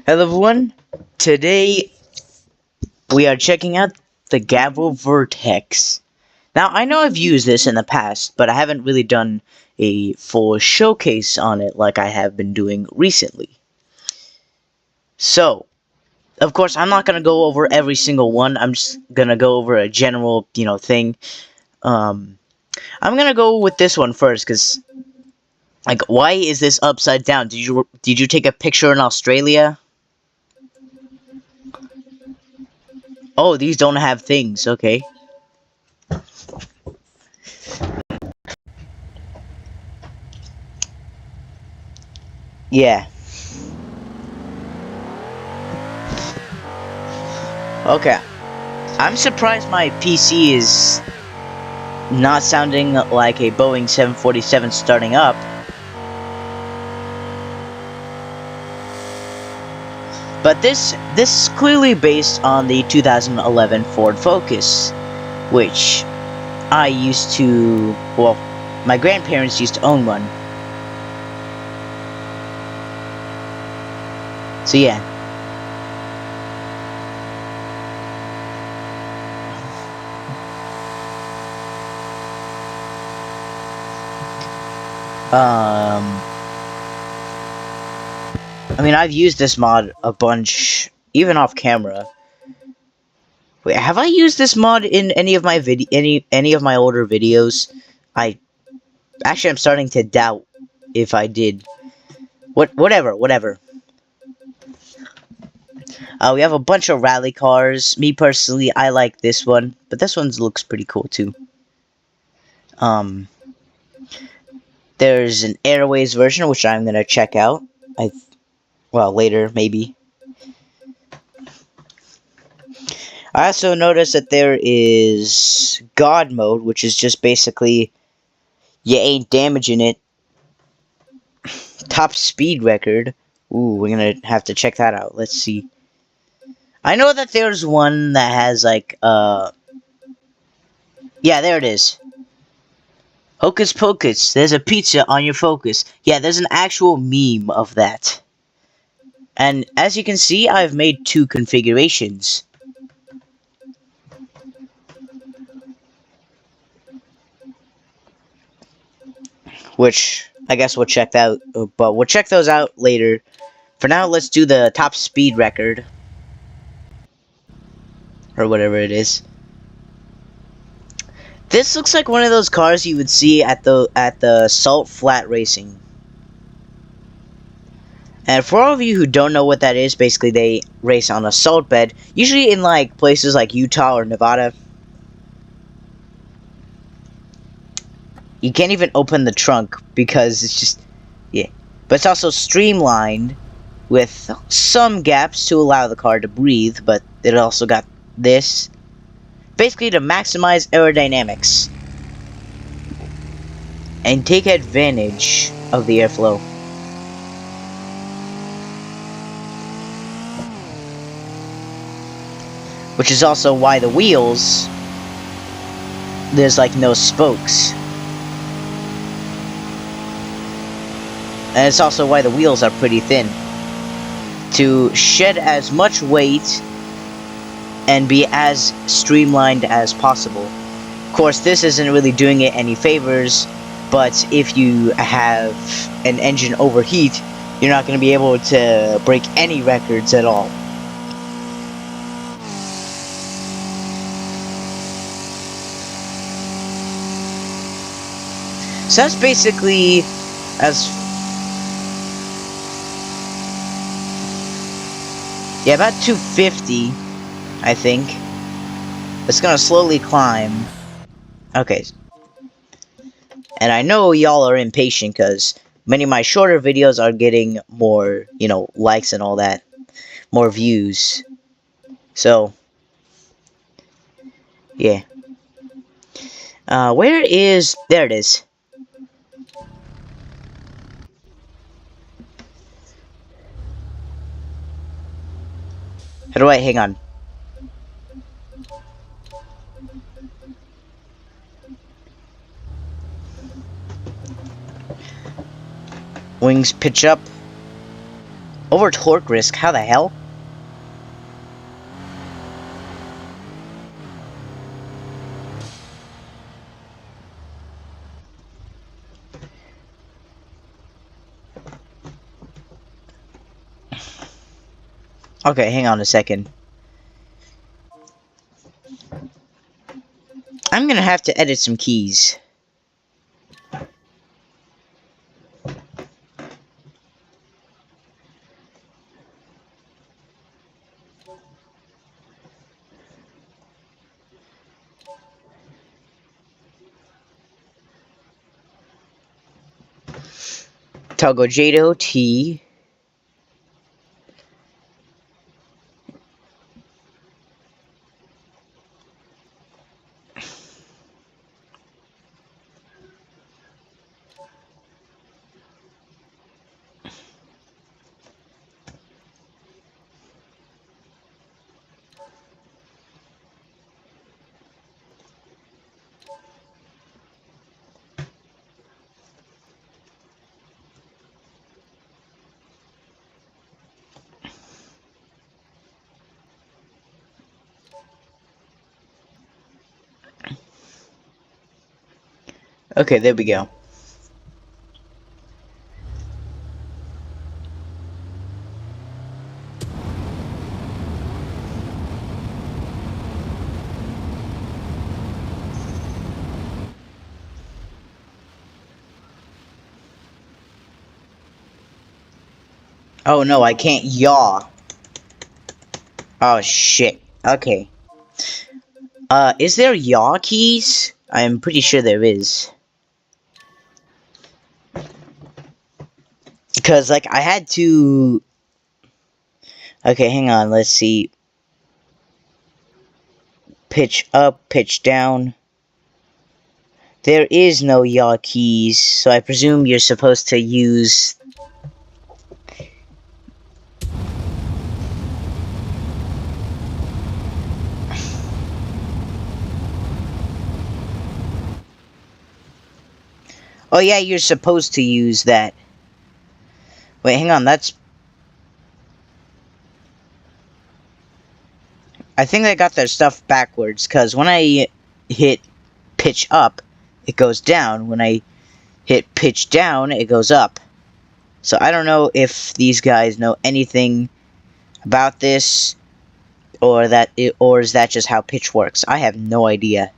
Hello everyone, today we are checking out the Gavril Vertex. Now I know I've used this in the past, but I haven't really done a full showcase on it like I have been doing recently. So, of course I'm not going to go over every single one, I'm just going to go over a general, thing. I'm going to go with this one first, because, like, why is this upside down? Did you take a picture in Australia? Oh, these don't have things, okay. Yeah. Okay. I'm surprised my PC is not sounding like a Boeing 747 starting up. But this is clearly based on the 2011 Ford Focus, which I used to, well, my grandparents used to own one. So yeah. I mean, I've used this mod a bunch, even off camera. Wait, have I used this mod in any of my any of my older videos? Actually, I'm starting to doubt if I did. Whatever. We have a bunch of rally cars. Me personally, I like this one, but this one looks pretty cool too. There's an Airways version, which I'm gonna check out. Well, later maybe. I also noticed that there is God mode, which is just basically you ain't damaging it. Top speed record. Ooh, we're gonna have to check that out. Let's see. I know that there's one that has like yeah, there it is. Hocus Pocus, there's a pizza on your Focus. Yeah, there's an actual meme of that. And as you can see, I've made two configurations. Which, I guess we'll check out, but we'll check those out later. For now, let's do the top speed record. Or whatever it is. This looks like one of those cars you would see at the Salt Flat Racing. And for all of you who don't know what that is, basically they race on a salt bed, usually in like places like Utah or Nevada. You can't even open the trunk because it's just, yeah. But it's also streamlined with some gaps to allow the car to breathe, but it also got this, basically to maximize aerodynamics and take advantage of the airflow. Which is also why the wheels, there's like no spokes. And it's also why the wheels are pretty thin. To shed as much weight and be as streamlined as possible. Of course, this isn't really doing it any favors, but if you have an engine overheat, you're not going to be able to break any records at all. So that's basically about 250, I think. It's gonna slowly climb. Okay. And I know y'all are impatient because many of my shorter videos are getting more, likes and all that. More views. So, yeah. Where is... There it is. How do I... Hang on. Wings pitch up. Over torque risk? How the hell? Okay, hang on a second. I'm gonna have to edit some keys. Toggle Jado T. Okay, there we go. Oh no, I can't yaw. Oh shit. Okay. Is there yaw keys? I'm pretty sure there is. Because, like, I had to... Okay, hang on, let's see. Pitch up, pitch down. There is no yaw keys, so I presume you're supposed to use... Oh yeah, you're supposed to use that. Wait, hang on, that's... I think they got their stuff backwards, because when I hit pitch up, it goes down. When I hit pitch down, it goes up. So I don't know if these guys know anything about this, or is that just how pitch works? I have no idea.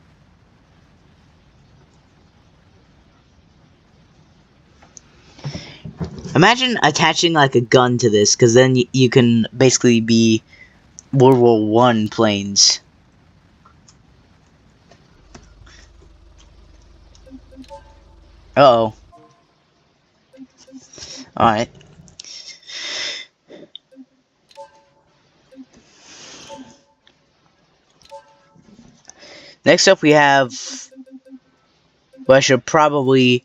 Imagine attaching like a gun to this, because then you can basically be World War I planes. Uh-oh. Alright. Next up we have... Well, I should probably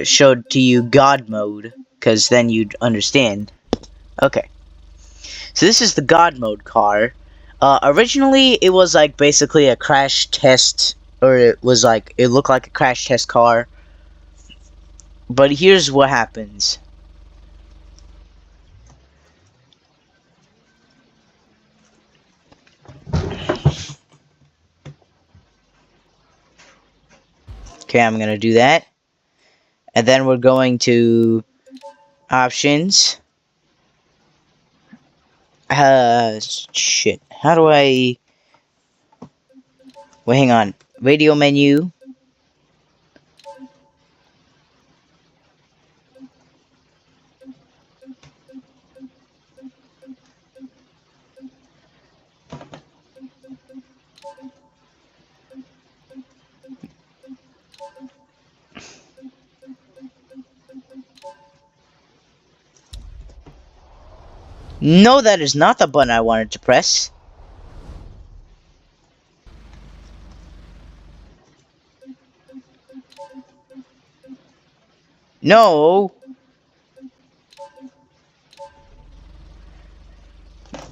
show to you God mode, because then you'd understand. Okay. So this is the God mode car. Originally, it was like basically a crash test, or it looked like a crash test car. But here's what happens. Okay, I'm gonna do that. And then we're going to options. Shit. How do I... Wait, hang on. Radio menu. No, that is not the button I wanted to press. No.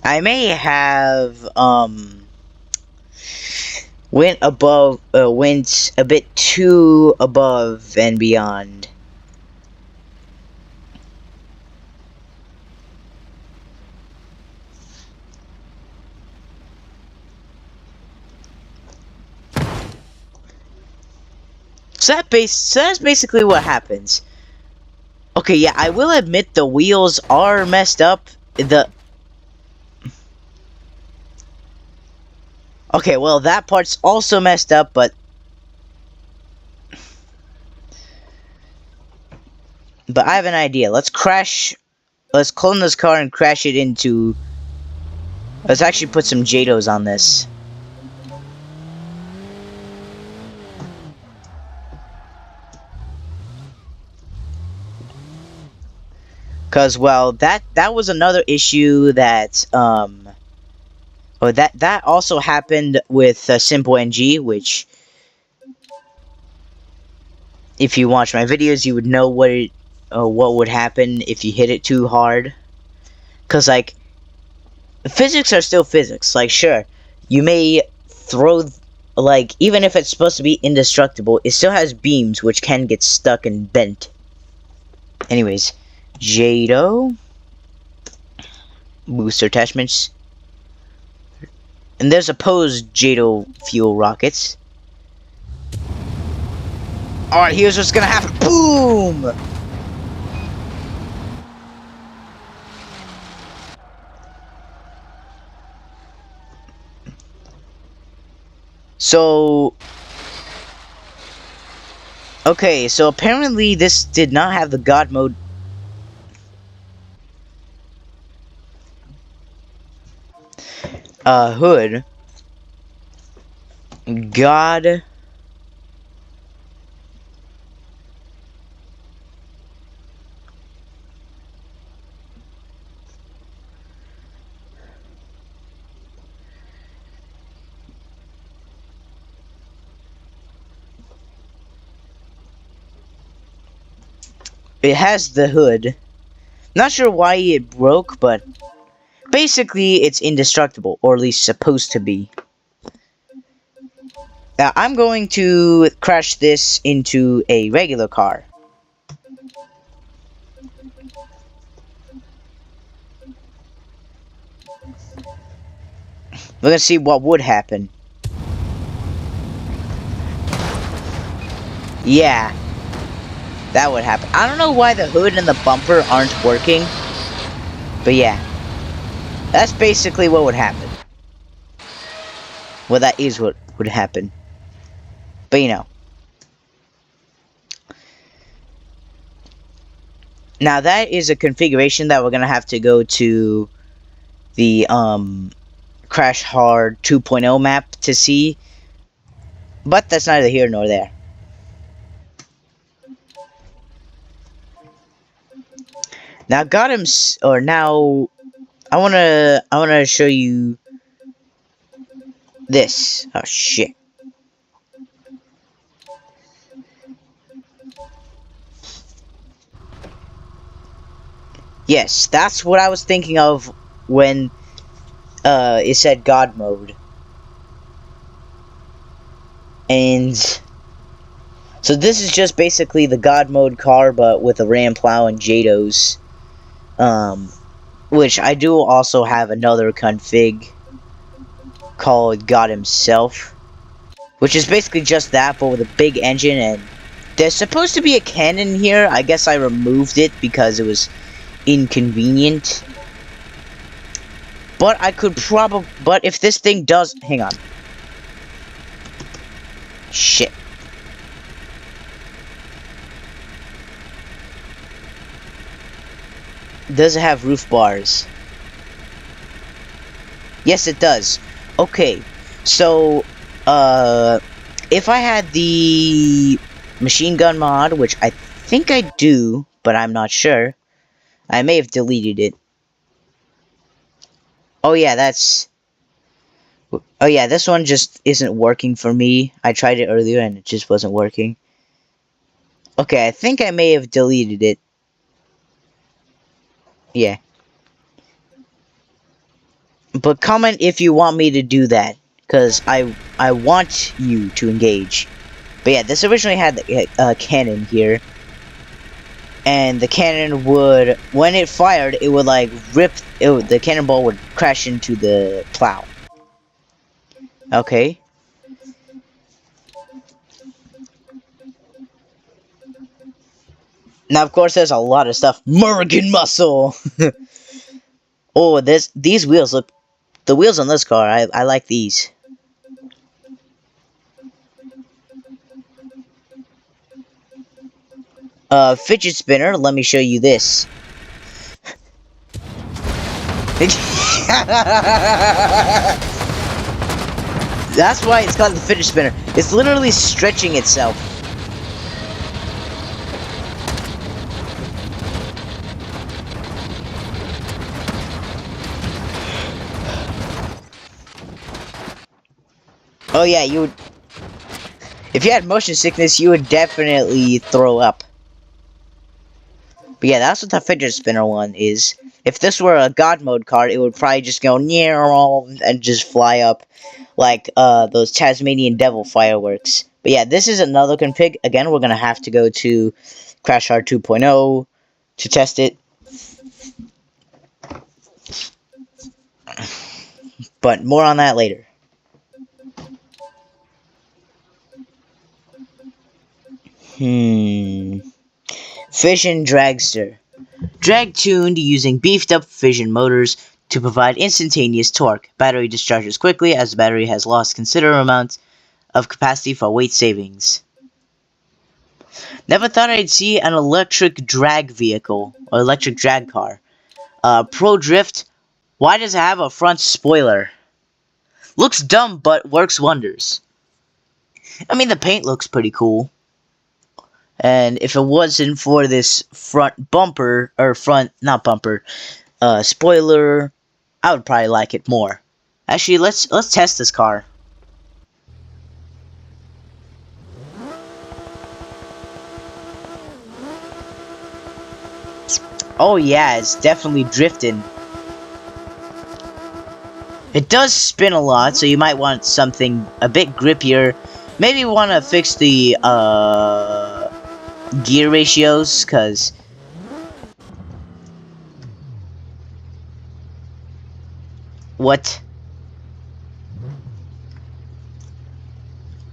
I may have, went a bit too above and beyond. So that's basically what happens. Okay, yeah, I will admit the wheels are messed up. Okay, well, that part's also messed up, but I have an idea. Let's clone this car and crash it into... Let's actually put some JADOs on this. Cause, well, that was another issue that, well, that also happened with SimpleNG, which, if you watch my videos, you would know what would happen if you hit it too hard. Cause, like, physics are still physics. Like, sure, you may throw, like, even if it's supposed to be indestructible, it still has beams which can get stuck and bent. Anyways, JADO, booster attachments, and there's opposed JADO fuel rockets. Alright, here's what's gonna happen. Boom! So... Okay, so apparently this did not have the God mode. Hood. God... It has the hood. Not sure why it broke, but basically it's indestructible, or at least supposed to be. Now, I'm going to crash this into a regular car. We're gonna see what would happen. Yeah, that would happen. I don't know why the hood and the bumper aren't working, but yeah. That's basically what would happen. Well, that is what would happen. But you know. Now that is a configuration that we're gonna have to go to the Crash Hard 2.0 map to see. But that's neither here nor there. Now I wanna show you this. Oh shit. Yes, that's what I was thinking of when it said God mode. And so this is just basically the God mode car, but with a ram plow and JADOs. Which I do also have another config called God Himself, which is basically just that, but with a big engine. And there's supposed to be a cannon here. I guess I removed it because it was inconvenient. But I could probably... But if this thing does... Hang on. Shit. Does it have roof bars? Yes, it does. Okay. So, if I had the machine gun mod, which I think I do, but I'm not sure. I may have deleted it. Oh yeah, oh yeah, this one just isn't working for me. I tried it earlier and it just wasn't working. Okay, I think I may have deleted it. Yeah. But comment if you want me to do that, because I want you to engage. But yeah, this originally had a cannon here. And the cannon would, when it fired, it would like the cannonball would crash into the plow. Okay. Now, of course, there's a lot of stuff. MURICA muscle. Oh, these wheels look. The wheels on this car, I like these. Fidget spinner. Let me show you this. That's why it's called the fidget spinner. It's literally stretching itself. Oh yeah, you would. If you had motion sickness, you would definitely throw up. But yeah, that's what the fidget spinner one is. If this were a God mode car, it would probably just go and just fly up like those Tasmanian devil fireworks. But yeah, this is another config. Again, we're gonna have to go to CrashHard 2.0 to test it. But more on that later. Fission Dragster. Drag tuned using beefed up fission motors to provide instantaneous torque. Battery discharges quickly as the battery has lost considerable amounts of capacity for weight savings. Never thought I'd see an electric drag vehicle or electric drag car. Pro Drift. Why does it have a front spoiler? Looks dumb but works wonders. I mean, the paint looks pretty cool. And if it wasn't for this front bumper, or not bumper, spoiler, I would probably like it more. Actually, let's test this car. Oh yeah, it's definitely drifting. It does spin a lot, so you might want something a bit grippier. Maybe want to fix the gear ratios, cause what?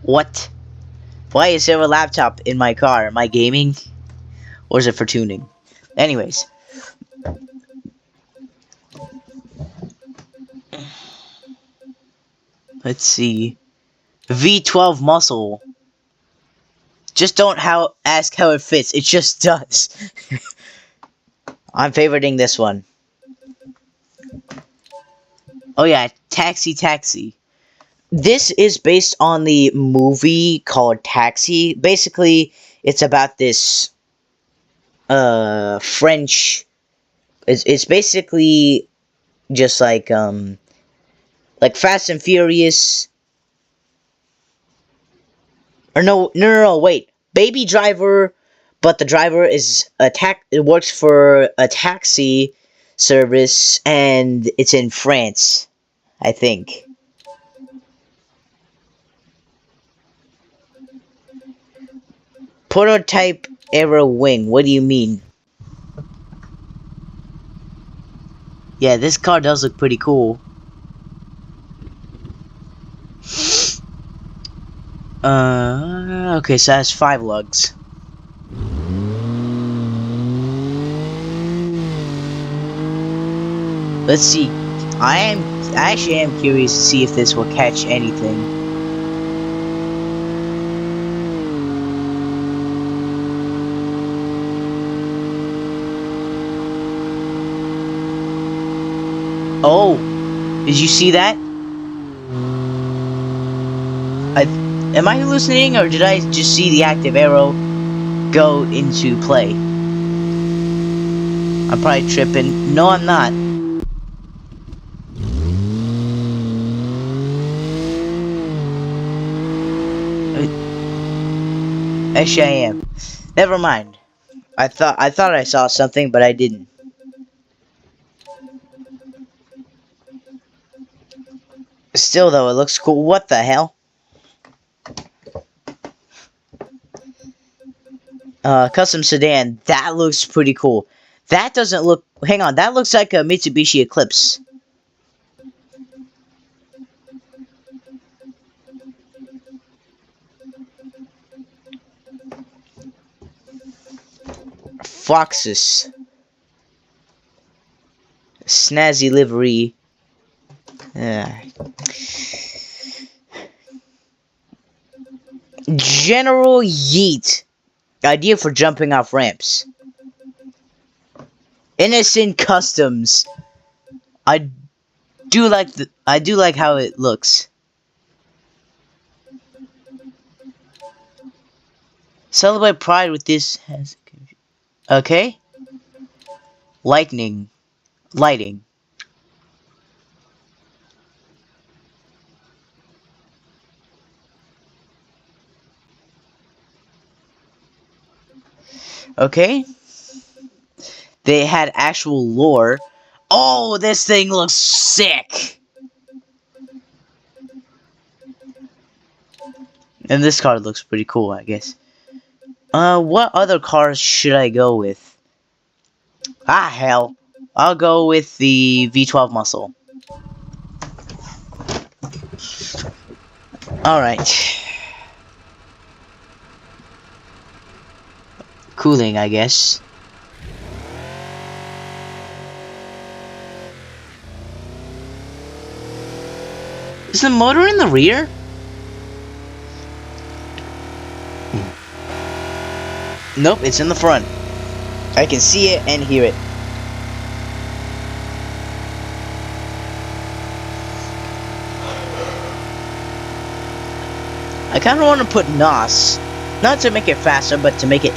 Why is there a laptop in my car? Am I gaming? Or is it for tuning? Anyways. Let's see. V12 muscle. Just don't ask how it fits. It just does. I'm favoriting this one. Oh yeah, Taxi. This is based on the movie called Taxi. Basically, it's about this French. It's basically just like Fast and Furious. Or no, wait. Baby Driver, but the driver is it works for a taxi service, and it's in France, I think. Prototype Aero Wing. What do you mean? Yeah, this car does look pretty cool. Okay, so that's 5 lugs. Let's see. I actually am curious to see if this will catch anything. Oh, did you see that? Am I hallucinating, or did I just see the active arrow go into play? I'm probably tripping. No, I'm not. Actually, I am. Never mind. I thought I saw something, but I didn't. Still, though, it looks cool. What the hell? Custom sedan. That looks pretty cool. That doesn't look... Hang on. That looks like a Mitsubishi Eclipse. Foxes. Snazzy livery. General Yeet. Idea for jumping off ramps. Innocent Customs. I do like how it looks. Celebrate pride with this. Okay. Lighting. Okay. They had actual lore. Oh, this thing looks sick. And this car looks pretty cool, I guess. What other cars should I go with? Ah, hell. I'll go with the V12 Muscle. Alright. Cooling, I guess. Is the motor in the rear? Nope, it's in the front. I can see it and hear it. I kind of want to put NOS, not to make it faster, but to make it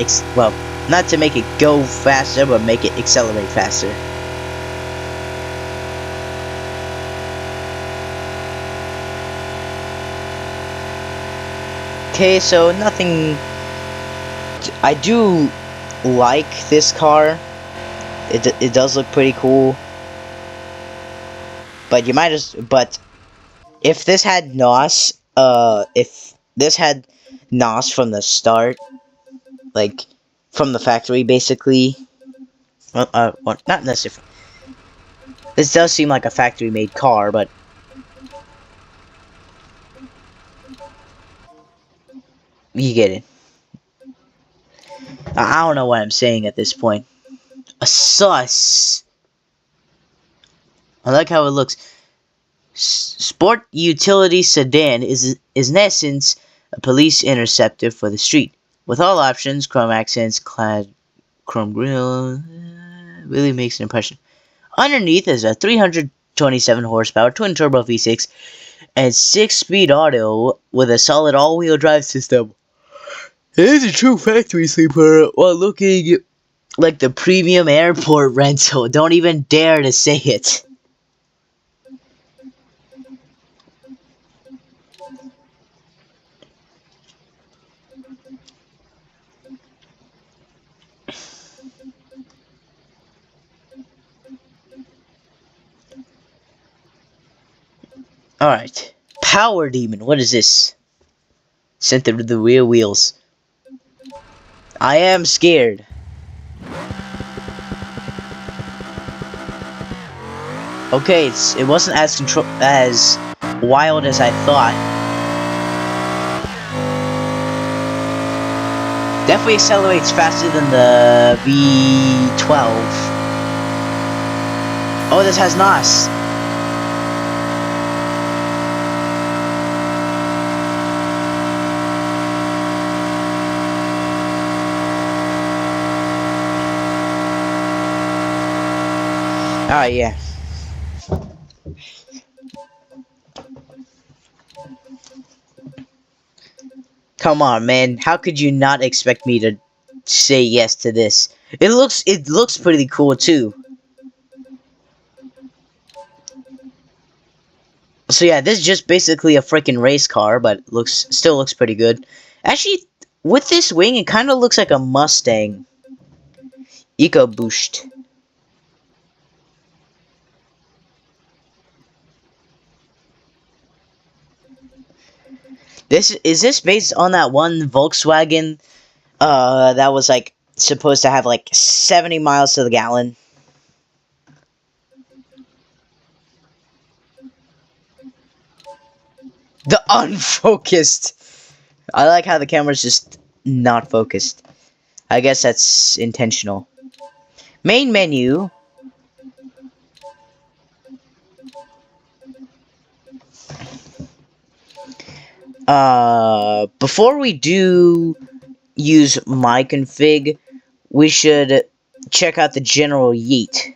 not to make it go faster, but make it accelerate faster. Okay, so nothing. I do like this car. It does look pretty cool. But you might but if this had NOS, if this had NOS from the start, like from the factory, basically. Well, not necessarily. This does seem like a factory-made car, but you get it. I don't know what I'm saying at this point. A sus. I like how it looks. Sport utility sedan is in essence a police interceptor for the street, with all options, chrome accents, clad chrome grille. Really makes an impression. Underneath is a 327 horsepower twin turbo V6 and 6-speed auto with a solid all-wheel drive system. It is a true factory sleeper while looking like the premium airport rental. Don't even dare to say it. Alright. Power Demon. What is this? Sent to the rear wheels. I am scared. Okay, it wasn't as wild as I thought. Definitely accelerates faster than the V12. Oh, this has NOS. Alright, yeah. Come on, man. How could you not expect me to say yes to this? It looks pretty cool too. So yeah, this is just basically a freaking race car, but still looks pretty good. Actually, with this wing, it kind of looks like a Mustang. EcoBoost. Is this based on that one Volkswagen that was like supposed to have like 70 miles to the gallon? The unfocused. I like how the camera's just not focused. I guess that's intentional. Main menu. Before we do use my config, we should check out the general yeet.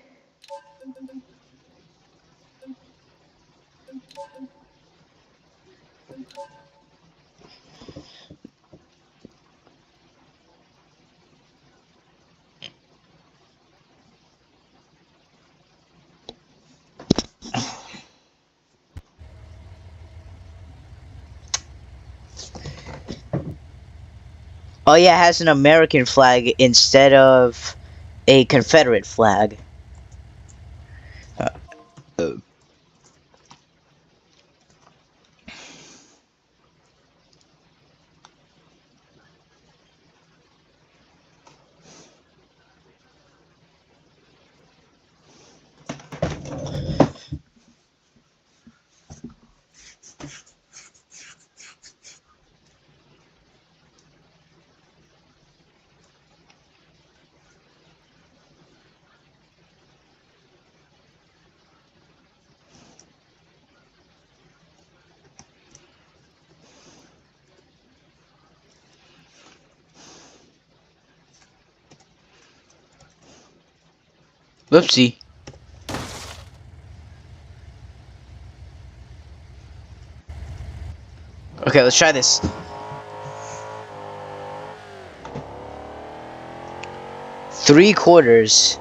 Oh yeah, it has an American flag instead of a Confederate flag. Uh, uh. Whoopsie. Okay, let's try this. Three quarters.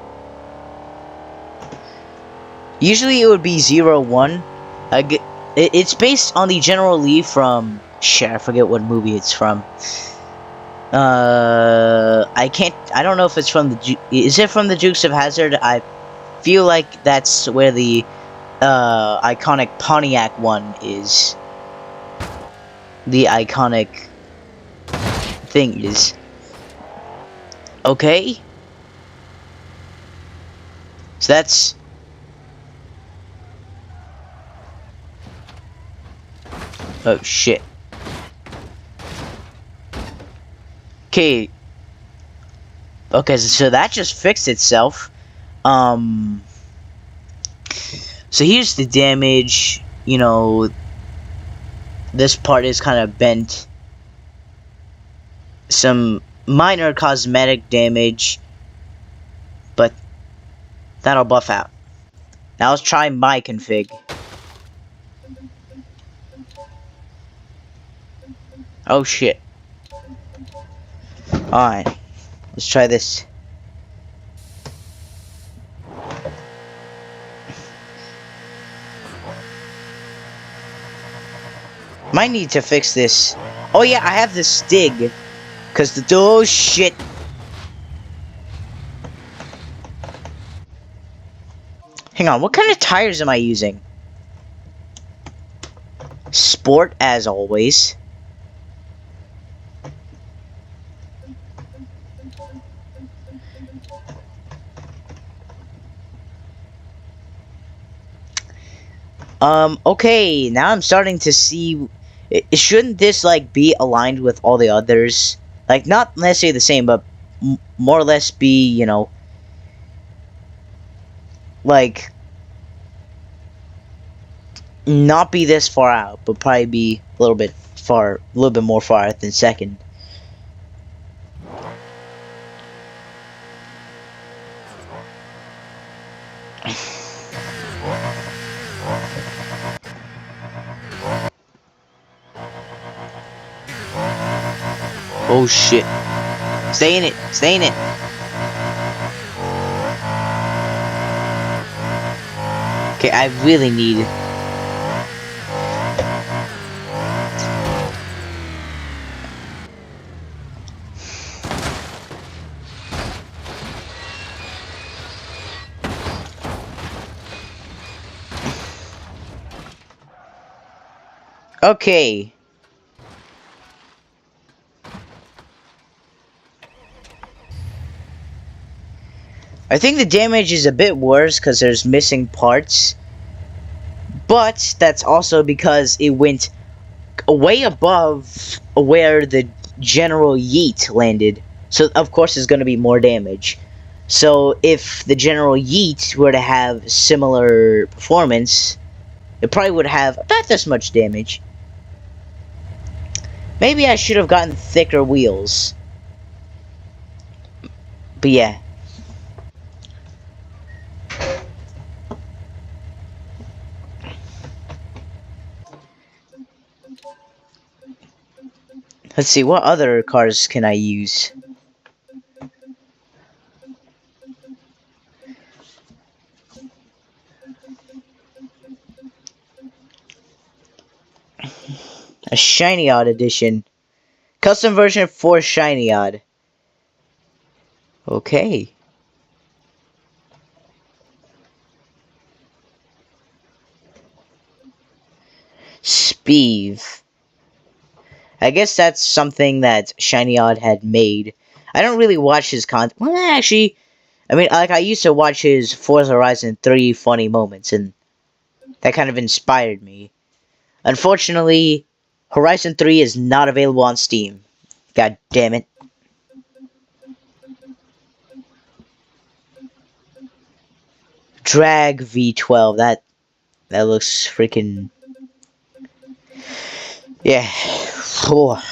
Usually it would be 0, 1. It's based on the General Lee from... Shit, I forget what movie it's from. I don't know if it's from the... Is it from the Dukes of Hazzard? I feel like that's where the iconic Pontiac one is. The iconic thing is. Okay. So that's... Oh shit. Okay. Okay, so that just fixed itself. So here's the damage. You know, this part is kind of bent. Some minor cosmetic damage, but that'll buff out. Now let's try my config. Oh shit. Alright. Let's try this. Might need to fix this. Oh yeah, I have the Stig. Cause the... Oh shit. Hang on, what kind of tires am I using? Sport, as always. Okay, now I'm starting to see... Shouldn't this, like, be aligned with all the others? Like, not necessarily the same, but more or less be, you know... Like... Not be this far out, but probably be a little bit more far out than second. Oh shit. Stay in it. Stay in it. Okay, I really need... Okay. I think the damage is a bit worse because there's missing parts. But that's also because it went way above where the general yeet landed. So, of course, there's going to be more damage. So if the General Yeet were to have similar performance, it probably would have about this much damage. Maybe I should have gotten thicker wheels. But yeah. Let's see, what other cars can I use? A Shiny Odd edition. Custom version for Shiny Odd. Okay. Speeve. I guess that's something that Shiny Odd had made. I don't really watch his content. Well, actually, I mean, like, I used to watch his Forza Horizon 3 funny moments, and that kind of inspired me. Unfortunately, Horizon 3 is not available on Steam. God damn it. Drag V12, that looks freaking... Yeah. Oh.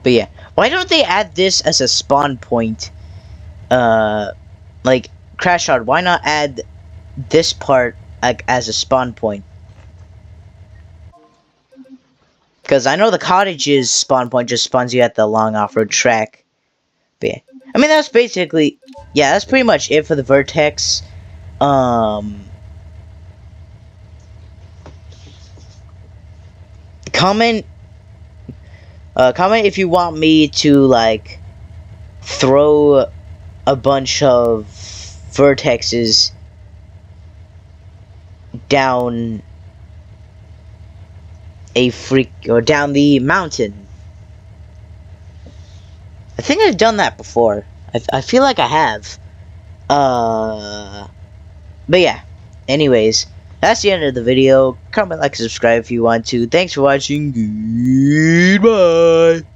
But yeah, why don't they add this as a spawn point? Like, Crash Hard, why not add this part, like, as a spawn point? Because I know the cottage's spawn point just spawns you at the long off-road track. But yeah. I mean, that's basically... Yeah, that's pretty much it for the Vertex. Comment... comment if you want me to, like, throw a bunch of Vertexes down down the mountain. I think I've done that before. I feel like I have. But yeah. Anyways, that's the end of the video. Comment, like, subscribe if you want to. Thanks for watching. Goodbye.